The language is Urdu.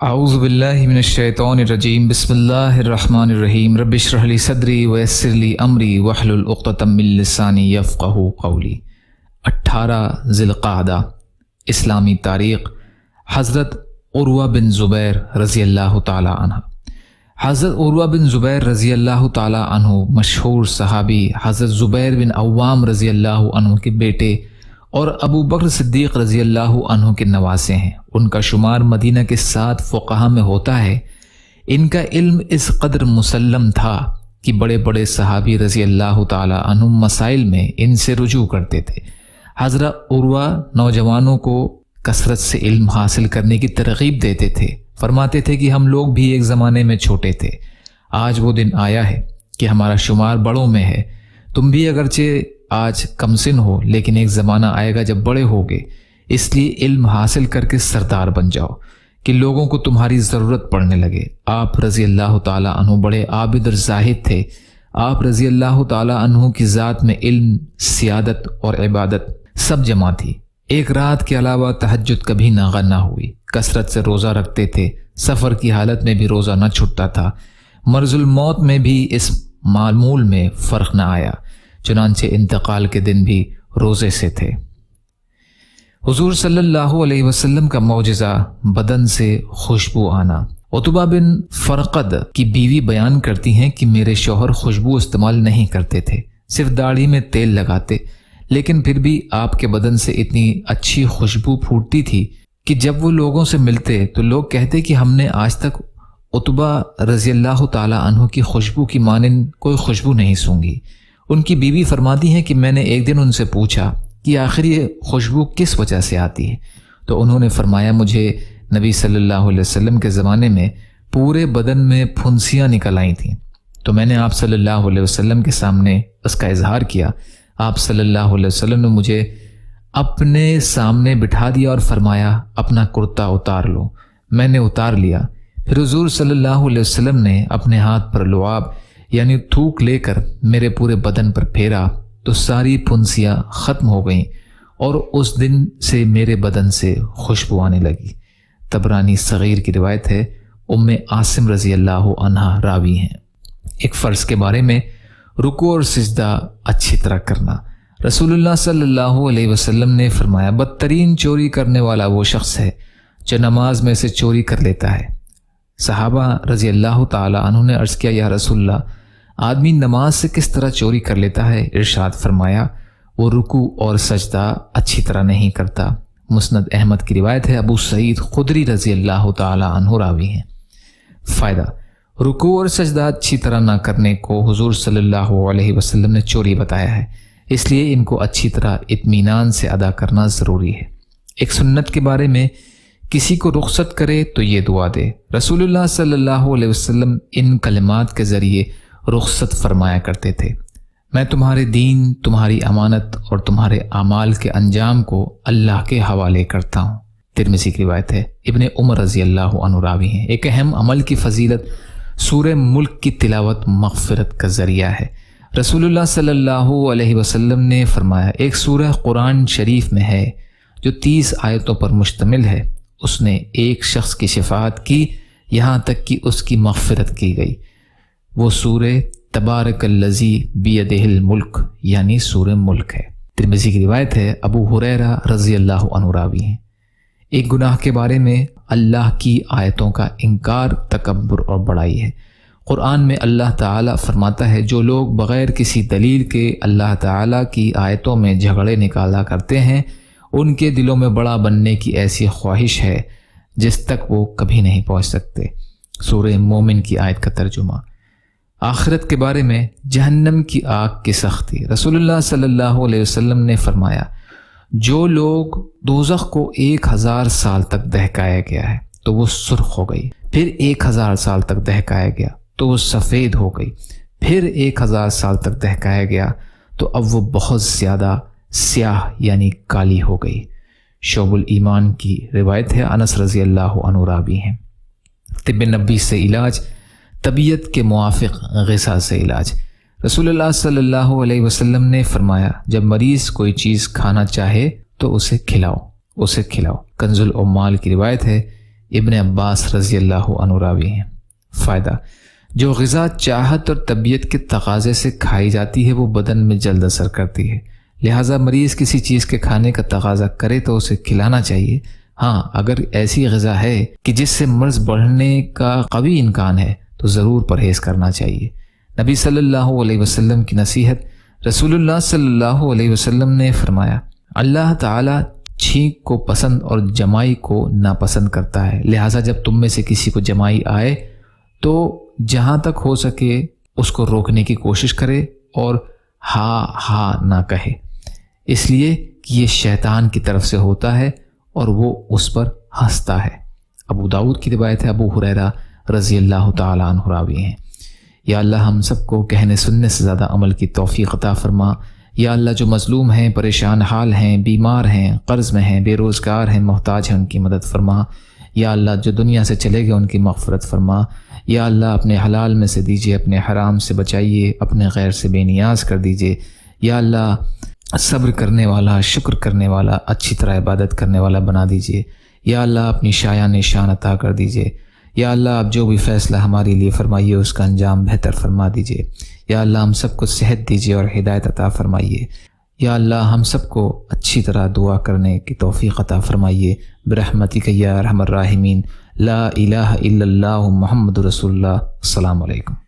اعوذ باللہ من الشیطان الرجیم بسم اللہ الرحمن الرحیم رب اشرح لی صدری ویسر لی امری واحلل عقدۃ من لسانی یفقہوا قولی۔ 18 ذی القعدہ اسلامی تاریخ۔ حضرت عروہ بن زبیر رضی اللہ تعالی عنہ۔ حضرت عروہ بن زبیر رضی اللہ تعالی عنہ مشہور صحابی حضرت زبیر بن عوام رضی اللہ عنہ کے بیٹے اور ابو بکر صدیق رضی اللہ عنہ کے نواسے ہیں۔ ان کا شمار مدینہ کے 7 فقہا میں ہوتا ہے۔ ان کا علم اس قدر مسلم تھا کہ بڑے بڑے صحابی رضی اللہ تعالی عنہ مسائل میں ان سے رجوع کرتے تھے۔ حضرت عروہ نوجوانوں کو کثرت سے علم حاصل کرنے کی ترغیب دیتے تھے۔ فرماتے تھے کہ ہم لوگ بھی ایک زمانے میں چھوٹے تھے، آج وہ دن آیا ہے کہ ہمارا شمار بڑوں میں ہے۔ تم بھی اگرچہ آج کم سن ہو لیکن ایک زمانہ آئے گا جب بڑے ہوگے، اس لیے علم حاصل کر کے سردار بن جاؤ کہ لوگوں کو تمہاری ضرورت پڑنے لگے۔ آپ رضی اللہ تعالی عنہ بڑے عابد اور زاہد تھے۔ آپ رضی اللہ تعالی عنہ کی ذات میں علم، سیادت اور عبادت سب جمع تھی۔ ایک رات کے علاوہ تہجد کبھی ناغہ نہ ہوئی۔ کثرت سے روزہ رکھتے تھے، سفر کی حالت میں بھی روزہ نہ چھوٹتا تھا۔ مرض الموت میں بھی اس معمول میں فرق نہ آیا، چنانچہ انتقال کے دن بھی روزے سے تھے۔ حضور صلی اللہ علیہ وسلم کا معجزہ بدن سے خوشبو آنا۔ عتبہ بن فرقد کی بیوی بیان کرتی ہیں کہ میرے شوہر خوشبو استعمال نہیں کرتے تھے، صرف داڑھی میں تیل لگاتے، لیکن پھر بھی آپ کے بدن سے اتنی اچھی خوشبو پھوٹتی تھی کہ جب وہ لوگوں سے ملتے تو لوگ کہتے کہ ہم نے آج تک عتبہ رضی اللہ تعالی عنہ کی خوشبو کی مانند کوئی خوشبو نہیں سونگھی۔ ان کی بیوی فرماتی ہیں کہ میں نے ایک دن ان سے پوچھا کہ آخر یہ خوشبو کس وجہ سے آتی ہے، تو انہوں نے فرمایا مجھے نبی صلی اللہ علیہ وسلم کے زمانے میں پورے بدن میں پھنسیاں نکل آئی تھیں، تو میں نے آپ صلی اللہ علیہ وسلم کے سامنے اس کا اظہار کیا۔ آپ صلی اللہ علیہ وسلم نے مجھے اپنے سامنے بٹھا دیا اور فرمایا اپنا کرتا اتار لو۔ میں نے اتار لیا۔ پھر حضور صلی اللہ علیہ وسلم نے اپنے ہاتھ پر لعاب یعنی تھوک لے کر میرے پورے بدن پر پھیرا تو ساری پھنسیاں ختم ہو گئیں اور اس دن سے میرے بدن سے خوشبو آنے لگی۔ طبرانی صغیر کی روایت ہے، ام عاصم رضی اللہ عنہا راوی ہیں۔ ایک فرض کے بارے میں رکوع اور سجدہ اچھی طرح کرنا۔ رسول اللہ صلی اللہ علیہ وسلم نے فرمایا بدترین چوری کرنے والا وہ شخص ہے جو نماز میں سے چوری کر لیتا ہے۔ صحابہ رضی اللہ تعالی عنہ نے عرض کیا یا رسول اللہ، آدمی نماز سے کس طرح چوری کر لیتا ہے؟ ارشاد فرمایا وہ رکوع اور سجدہ اچھی طرح نہیں کرتا۔ مسند احمد کی روایت ہے، ابو سعید خدری رضی اللہ تعالی عنہ راوی ہیں۔ فائدہ: رکوع اور سجدہ اچھی طرح نہ کرنے کو حضور صلی اللہ علیہ وسلم نے چوری بتایا ہے، اس لیے ان کو اچھی طرح اطمینان سے ادا کرنا ضروری ہے۔ ایک سنت کے بارے میں کسی کو رخصت کرے تو یہ دعا دے۔ رسول اللہ صلی اللہ علیہ وسلم ان کلمات کے ذریعے رخصت فرمایا کرتے تھے، میں تمہارے دین، تمہاری امانت اور تمہارے اعمال کے انجام کو اللہ کے حوالے کرتا ہوں۔ ترمذی کی روایت ہے، ابن عمر رضی اللہ عنہ راوی ہیں۔ ایک اہم عمل کی فضیلت سورہ ملک کی تلاوت مغفرت کا ذریعہ ہے۔ رسول اللہ صلی اللہ علیہ وسلم نے فرمایا ایک سورہ قرآن شریف میں ہے جو 30 آیتوں پر مشتمل ہے، اس نے ایک شخص کی شفاعت کی یہاں تک کہ اس کی مغفرت کی گئی۔ وہ سورہ تبارک الذی بیدہ الملک یعنی سورہ ملک ہے۔ ترمذی کی روایت ہے، ابو ہریرہ رضی اللہ عنہ راوی ہیں۔ ایک گناہ کے بارے میں اللہ کی آیتوں کا انکار تکبر اور بڑائی ہے۔ قرآن میں اللہ تعالیٰ فرماتا ہے جو لوگ بغیر کسی دلیل کے اللہ تعالیٰ کی آیتوں میں جھگڑے نکالا کرتے ہیں ان کے دلوں میں بڑا بننے کی ایسی خواہش ہے جس تک وہ کبھی نہیں پہنچ سکتے۔ سورہ مومن کی آیت کا ترجمہ۔ آخرت کے بارے میں جہنم کی آگ کی سختی۔ رسول اللہ صلی اللہ علیہ وسلم نے فرمایا جو لوگ دوزخ کو 1000 سال تک دہکایا گیا ہے تو وہ سرخ ہو گئی، پھر 1000 سال تک دہکایا گیا تو وہ سفید ہو گئی، پھر 1000 سال تک دہکایا گیا تو اب وہ بہت زیادہ سیاہ یعنی کالی ہو گئی۔ شعب الایمان کی روایت ہے، انس رضی اللہ عنہ راوی ہیں۔ طب نبی سے علاج، طبیعت کے موافق غذا سے علاج۔ رسول اللہ صلی اللہ علیہ وسلم نے فرمایا جب مریض کوئی چیز کھانا چاہے تو اسے کھلاؤ۔ کنز العمال کی روایت ہے، ابن عباس رضی اللہ عنہ راوی ہیں۔ فائدہ: جو غذا چاہت اور طبیعت کے تقاضے سے کھائی جاتی ہے وہ بدن میں جلد اثر کرتی ہے، لہٰذا مریض کسی چیز کے کھانے کا تقاضا کرے تو اسے کھلانا چاہیے۔ ہاں، اگر ایسی غذا ہے کہ جس سے مرض بڑھنے کا قوی امکان ہے تو ضرور پرہیز کرنا چاہیے۔ نبی صلی اللہ علیہ وسلم کی نصیحت: رسول اللہ صلی اللہ علیہ وسلم نے فرمایا، اللہ تعالیٰ چھینک کو پسند اور جمائی کو ناپسند کرتا ہے، لہٰذا جب تم میں سے کسی کو جمائی آئے تو جہاں تک ہو سکے اس کو روکنے کی کوشش کرے اور ہاں نہ کہے، اس لیے کہ یہ شیطان کی طرف سے ہوتا ہے اور وہ اس پر ہنستا ہے۔ ابو داؤد کی روایت ہے، ابو ہریرہ رضی اللہ تعالیٰ عنہ راوی ہیں۔ یا اللہ ہم سب کو کہنے سننے سے زیادہ عمل کی توفیق عطا فرما۔ یا اللہ جو مظلوم ہیں، پریشان حال ہیں، بیمار ہیں، قرض میں ہیں، بے روزگار ہیں، محتاج ہیں، ان کی مدد فرما۔ یا اللہ جو دنیا سے چلے گئے ان کی مغفرت فرما۔ یا اللہ اپنے حلال میں سے دیجیے، اپنے حرام سے بچائیے، اپنے غیر سے بے نیاز کر دیجیے۔ یا اللہ صبر کرنے والا، شکر کرنے والا، اچھی طرح عبادت کرنے والا بنا دیجیے۔ یا اللہ اپنی شایان نشان عطا کر دیجیے۔ یا اللہ آپ جو بھی فیصلہ ہمارے لیے فرمائیے اس کا انجام بہتر فرما دیجیے۔ یا اللہ ہم سب کو صحت دیجیے اور ہدایت عطا فرمائیے۔ یا اللہ ہم سب کو اچھی طرح دعا کرنے کی توفیق عطا فرمائیے برحمتک یا ارحم الراحمین۔ لا الہ الا اللہ محمد رسول اللہ۔ السلام علیکم۔